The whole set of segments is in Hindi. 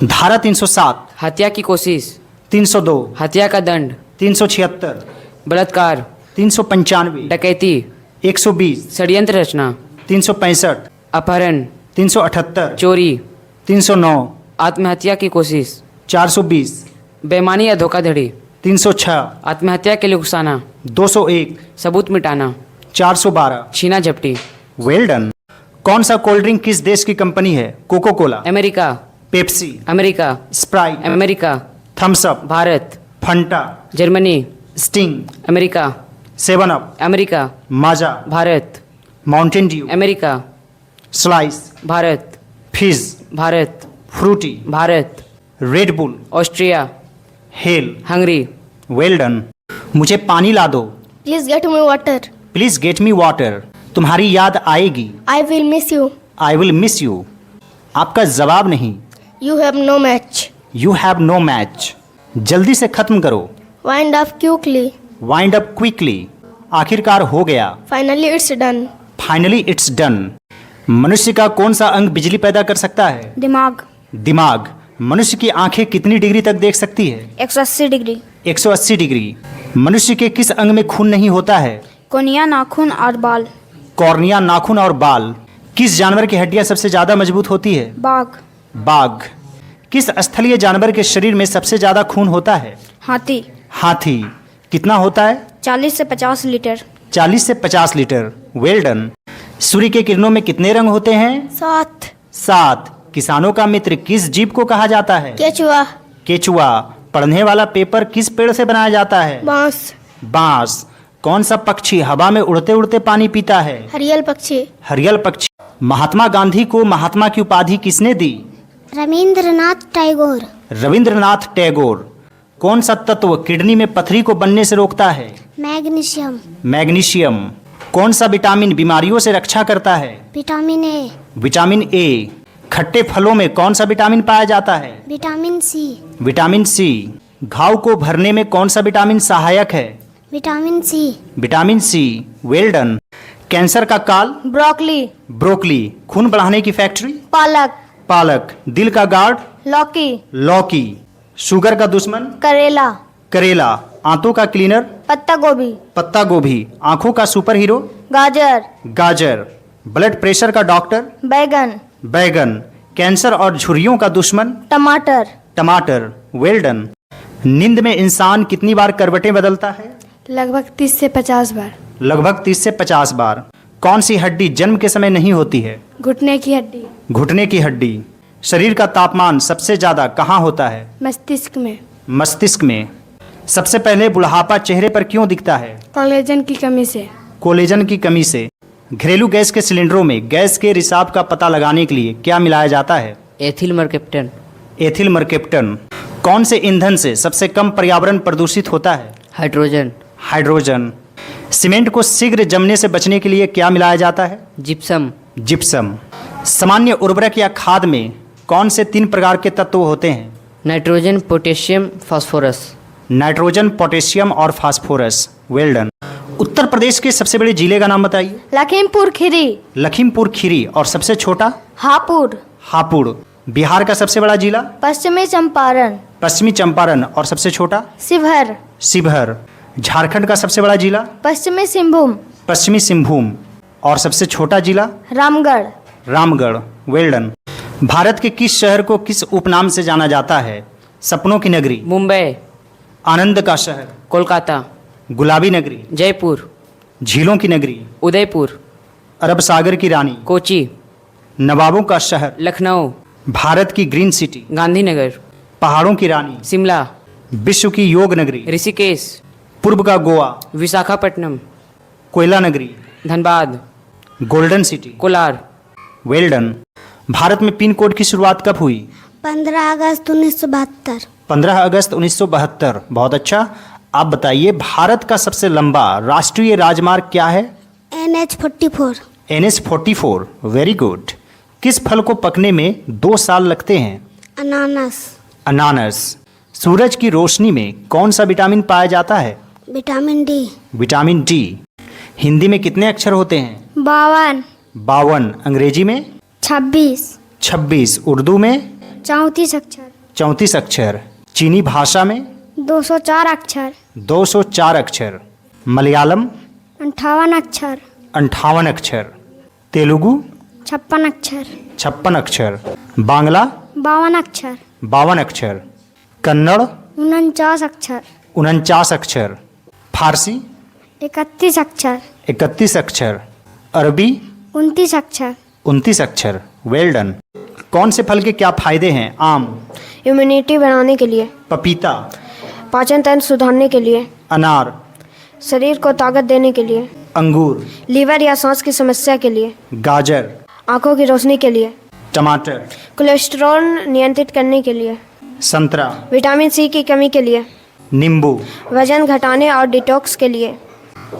धारा 307, हत्या की कोशिश, 302, हत्या का दंड, 376, बलात्कार, 395, डकैती, 120, षड्यंत्र रचना, 365, अपहरण, 378, चोरी, 309, आत्महत्या की कोशिश, 420, बेईमानी या धोखाधड़ी, 306, आत्महत्या के लिए उकसाना, 201, सबूत मिटाना, 412। छीना झपटी। Well done. कौन सा कोल्ड ड्रिंक किस देश की कंपनी है? Coca Cola, America, Pepsi, America, Sprite, America, Thums Up, Bharat, Fanta, Germany, Sting, America, 7 up, America, Maaza, Bharat, Mountain Dew, America, Slice, Bharat, Fizz, Bharat, Frooti, Bharat, Red Bull, Austria, Hell. Hungary. Well done. मुझे पानी ला दो। Please get me water. Please get me water. तुम्हारी याद आएगी। I will miss you. I will miss you. आपका जवाब नहीं। You have no match. You have no match. जल्दी से खत्म करो। Wind up quickly. Wind up quickly. आखिरकार हो गया। Finally it's done. Finally it's done. मनुष्य का कौन सा अंग बिजली पैदा कर सकता है? दिमाग दिमाग। मनुष्य की आंखें कितनी डिग्री तक देख सकती है? 180 डिग्री। 180 डिग्री। मनुष्य के किस अंग में खून नहीं होता है? कोनिया, नाखून और बाल। कॉर्निया, नाखून और बाल। किस जानवर की हड्डियां सबसे ज्यादा मजबूत होती है? बाघ। बाघ। किस स्थलीय जानवर के शरीर में सबसे ज्यादा खून होता है? हाथी। हाथी। कितना होता है? 40 से 50 लीटर। 40 से 50 लीटर। Well done. सूर्य के किरणों में कितने रंग होते हैं? 7। 7। किसानों का मित्र किस जीव को कहा जाता है? केचुआ। केचुआ। पढ़ने वाला पेपर किस पेड़ से बनाया जाता है? बांस। बांस। कौन सा पक्षी हवा में उड़ते उड़ते पानी पीता है? हरियल पक्षी। हरियल पक्षी। महात्मा गांधी को महात्मा की उपाधि किसने दी? रविंद्रनाथ टैगोर। रविंद्रनाथ टैगोर। कौन सा तत्व किडनी में पथरी को बनने से रोकता है? मैग्नीशियम। मैग्नीशियम। कौन सा विटामिन बीमारियों से रक्षा करता है? Vitamin A. Vitamin A. खट्टे फलों में कौन सा विटामिन पाया जाता है? Vitamin C. Vitamin C. घाव को भरने में कौन सा विटामिन सहायक है? Vitamin C. Vitamin C. Well done. Cancer का काल? ब्रोकली। ब्रोकली। खून बढ़ाने की फैक्ट्री? पालक। पालक। दिल का गार्ड? लौकी। लौकी। शुगर का दुश्मन? करेला। करेला। आंतों का क्लीनर? पत्ता गोभी। पत्ता गोभी। आंखों का सुपर हीरो? गाजर। गाजर। ब्लड प्रेशर का डॉक्टर? बैगन। बैगन। कैंसर और झुर्रियों का दुश्मन? टमाटर। टमाटर। Well done. नींद में इंसान कितनी बार करवटें बदलता है? लगभग 30 से 50 बार। लगभग 30 से 50 बार। कौन सी हड्डी जन्म के समय नहीं होती है? घुटने की हड्डी। घुटने की हड्डी। शरीर का तापमान सबसे ज्यादा कहाँ होता है? मस्तिष्क में। मस्तिष्क में। सबसे पहले बुढ़ापा चेहरे पर क्यों दिखता है? कोलेजन की कमी से। कोलेजन की कमी से। घरेलू गैस के सिलेंडरों में गैस के रिसाव का पता लगाने के लिए क्या मिलाया जाता है? एथिल मरकेप्टन। एथिल मरकेप्टन। कौन से ईंधन से सबसे कम पर्यावरण प्रदूषित होता है? हाइड्रोजन। हाइड्रोजन। सीमेंट को शीघ्र जमने से बचने के लिए क्या मिलाया जाता है? जिप्सम। जिप्सम। सामान्य उर्वरक या खाद में कौन से 3 प्रकार के तत्व होते हैं? Nitrogen, potassium, phosphorus. Nitrogen, potassium और phosphorus. Well done. Uttar Pradesh के सबसे बड़े जिले का नाम बताइए। लखीमपुर खीरी। लखीमपुर खीरी। और सबसे छोटा? हापुड़। हापुड़। बिहार का सबसे बड़ा जिला? पश्चिमी चंपारण। पश्चिमी चंपारण। और सबसे छोटा? शिवहर। शिवहर। झारखंड का सबसे बड़ा जिला? पश्चिमी सिंहभूम। पश्चिमी सिंहभूम। और सबसे छोटा जिला? रामगढ़। रामगढ़। Well done. भारत के किस शहर को किस उपनाम से जाना जाता है? सपनों की नगरी? मुंबई। आनंद का शहर? कोलकाता। गुलाबी नगरी? जयपुर। झीलों की नगरी? उदयपुर। अरब सागर की रानी? कोची। नवाबों का शहर? लखनऊ। भारत की ग्रीन सिटी? गांधीनगर। पहाड़ों की रानी? शिमला। विश्व की योग नगरी? ऋषिकेश। पूर्व का गोवा? विशाखापट्टनम। कोयला नगरी? Dhanbad. Golden city? Kolar. Well done. Bharat में पिन कोड की शुरुआत कब हुई? 15 अगस्त 1972। 15 अगस्त 1972। बहुत अच्छा। आप बताइए, भारत का सबसे लंबा राष्ट्रीय राजमार्ग क्या है? NH44। NH44। Very good. किस फल को पकने में 2 साल लगते हैं? अनानास। अनानास। सूरज की रोशनी में कौन सा विटामिन पाया जाता है? Vitamin D. Vitamin D. Hindi में कितने अक्षर होते हैं? 52। 52। अंग्रेजी में? 26। 26। उर्दू में? 34 अक्षर। 34 अक्षर। चीनी भाषा में 204 अक्षर। 204 अक्षर। मलयालम 58 अक्षर। 58 अक्षर। तेलुगु 56 अक्षर। 56 अक्षर। बांग्ला 52 अक्षर। 52 अक्षर। कन्नड़ 49 अक्षर। 49 अक्षर। फारसी 31 अक्षर। 31 अक्षर। अरबी 29 अक्षर। 29 अक्षर। Well done. कौन से फल के क्या फायदे हैं? आम, इम्यूनिटी बढ़ाने के लिए, पपीता, पाचन तंत्र सुधारने के लिए, अनार, शरीर को ताकत देने के लिए, अंगूर, लीवर या सांस की समस्या के लिए, गाजर, आंखों की रोशनी के लिए, टमाटर, कोलेस्ट्रॉल नियंत्रित करने के लिए, संतरा, विटामिन सी की कमी के लिए, नींबू, वजन घटाने और डिटॉक्स के लिए,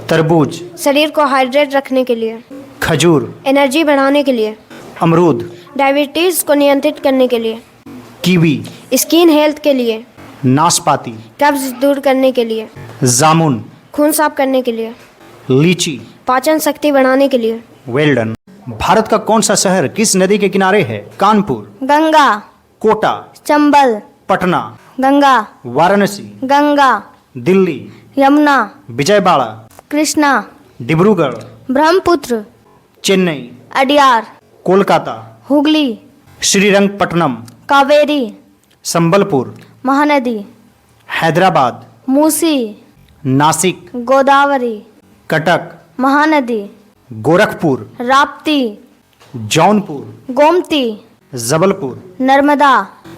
तरबूज, शरीर को हाइड्रेट रखने के लिए, खजूर, एनर्जी बढ़ाने के लिए, अमरूद, डायबिटीज को नियंत्रित करने के लिए, कीवी, स्किन हेल्थ के लिए, नाशपाती, कब्ज दूर करने के लिए, जामुन, खून साफ करने के लिए, लीची। पाचन शक्ति बढ़ाने के लिए। Well done. भारत का कौन सा शहर किस नदी के किनारे है? कानपुर, गंगा। कोटा, चंबल। पटना, गंगा। वाराणसी, गंगा। दिल्ली, यमुना। विजयवाड़ा, कृष्णा। डिब्रूगढ़, ब्रह्मपुत्र। चेन्नई, अडियार। कोलकाता, हुगली। श्रीरंगपट्टनम, कावेरी। संबलपुर, महानदी। हैदराबाद, मूसी। नासिक, गोदावरी। कटक, महानदी। गोरखपुर, राप्ती। जौनपुर, गोमती। जबलपुर, नर्मदा।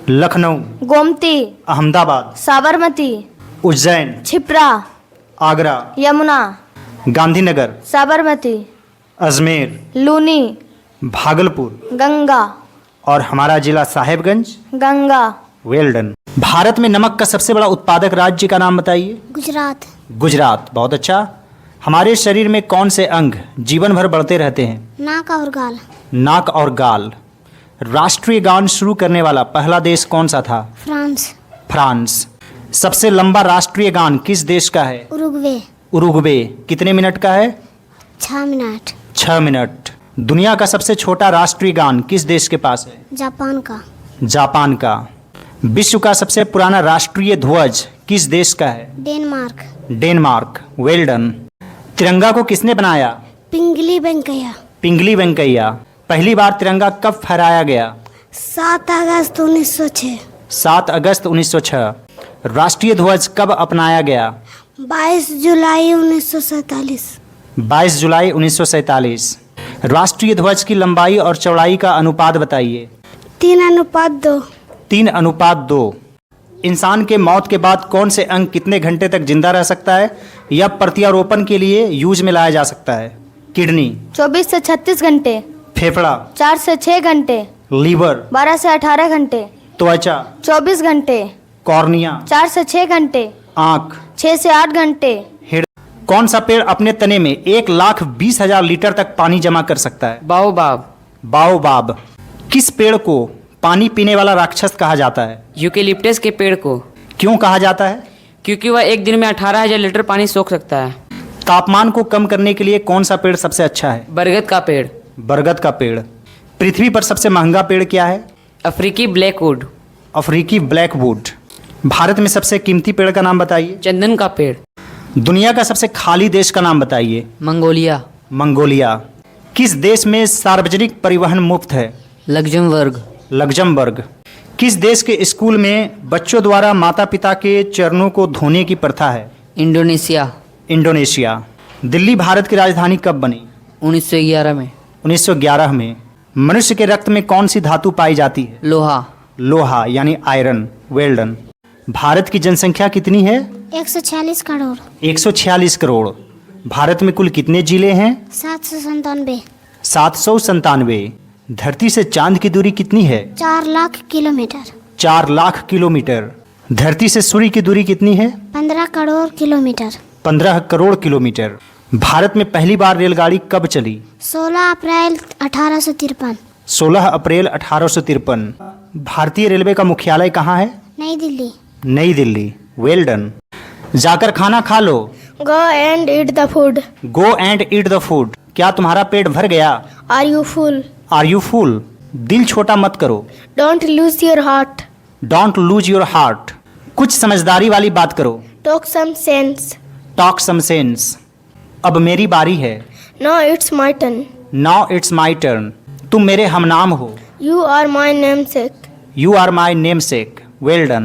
लखनऊ, गोमती। अहमदाबाद, साबरमती। उज्जैन, छिप्रा। आगरा, यमुना। गांधीनगर, साबरमती। अजमेर, लूनी। भागलपुर गंगा। और हमारा जिला साहेबगंज। गंगा। Well done. भारत में नमक का सबसे बड़ा उत्पादक राज्य का नाम बताइए। गुजरात। गुजरात, बहुत अच्छा। हमारे शरीर में कौन से अंग जीवन भर बढ़ते रहते हैं? नाक और गाल। नाक और गाल। राष्ट्रीय गान शुरू करने वाला पहला देश कौन सा था? फ्रांस। फ्रांस। सबसे लंबा राष्ट्रीय गान किस देश का है? उरुग्वे। उरुग्वे। कितने मिनट का है? 6 मिनट। 6 मिनट। दुनिया का सबसे छोटा राष्ट्रीय गान किस देश के पास है? जापान का। जापान का। विश्व का सबसे पुराना राष्ट्रीय ध्वज किस देश का है? डेनमार्क। डेनमार्क। Well done. तिरंगा को किसने बनाया? पिंगली वेंकैया। पिंगली वेंकैया। पहली बार तिरंगा कब फहराया गया? 7 अगस्त 1906। 7 अगस्त 1906। राष्ट्रीय ध्वज कब अपनाया गया? 22 जुलाई 1947। 22 जुलाई 1947। राष्ट्रीय ध्वज की लंबाई और चौड़ाई का अनुपात बताइए। 3:2। 3:2। इंसान के मौत के बाद कौन से अंग कितने घंटे तक जिंदा रह सकता है या प्रत्यारोपण के लिए यूज में लाया जा सकता है? किडनी, 24 से 36 घंटे। फेफड़ा, 4 से 6 घंटे। लीवर, 12 से 18 घंटे। त्वचा, 24 घंटे। कॉर्निया, 4 से 6 घंटे। आँख, 6 से 8 घंटे। हृदय। कौन सा पेड़ अपने तने में 1,20,000 लीटर तक पानी जमा कर सकता है? बाओबाब। बाओबाब। किस पेड़ को पानी पीने वाला राक्षस कहा जाता है? यूकेलिप्टस के पेड़ को, क्यों कहा जाता है? क्योंकि वह एक दिन में 18,000 लीटर पानी सोख सकता है। तापमान को कम करने के लिए कौन सा पेड़ सबसे अच्छा है? बरगद का पेड़। बरगद का पेड़। पृथ्वी पर सबसे महंगा पेड़ क्या है? अफ्रीकी ब्लैकवुड। अफ्रीकी ब्लैकवुड। भारत में सबसे कीमती पेड़ का नाम बताइए। चंदन का पेड़। दुनिया का सबसे खाली देश का नाम बताइए। मंगोलिया। मंगोलिया। किस देश में सार्वजनिक परिवहन मुफ्त है? लग्जमबर्ग। लग्जमबर्ग। किस देश के स्कूल में बच्चों द्वारा माता पिता के चरणों को धोने की प्रथा है? इंडोनेशिया। इंडोनेशिया। दिल्ली भारत की राजधानी कब बनी? 1911 में। 1911 में। मनुष्य के रक्त में कौन सी धातु पाई जाती है? लोहा। लोहा यानी आयरन। Well done. भारत की जनसंख्या कितनी है? 146 करोड़। 146 करोड़। भारत में कुल कितने जिले हैं? 797। 797। धरती से चांद की दूरी कितनी है? 4 लाख किलोमीटर। 4 लाख किलोमीटर। धरती से सूर्य की दूरी कितनी है? 15 करोड़ किलोमीटर। 15 करोड़ किलोमीटर। भारत में पहली बार रेलगाड़ी कब चली? 16 अप्रैल 1853। 16 अप्रैल 1853। भारतीय रेलवे का मुख्यालय कहाँ है? नई दिल्ली। नई दिल्ली। Well done. जाकर खाना खा लो। Go and eat the food. Go and eat the food. क्या तुम्हारा पेट भर गया? Are you full? Are you full? दिल छोटा मत करो। Don't lose your heart. Don't lose your heart. कुछ समझदारी वाली बात करो। Talk some sense. Talk some sense. अब मेरी बारी है। Now it's my turn. Now it's my turn. तुम मेरे हमनाम हो। You are my namesake. You are my namesake. Well done.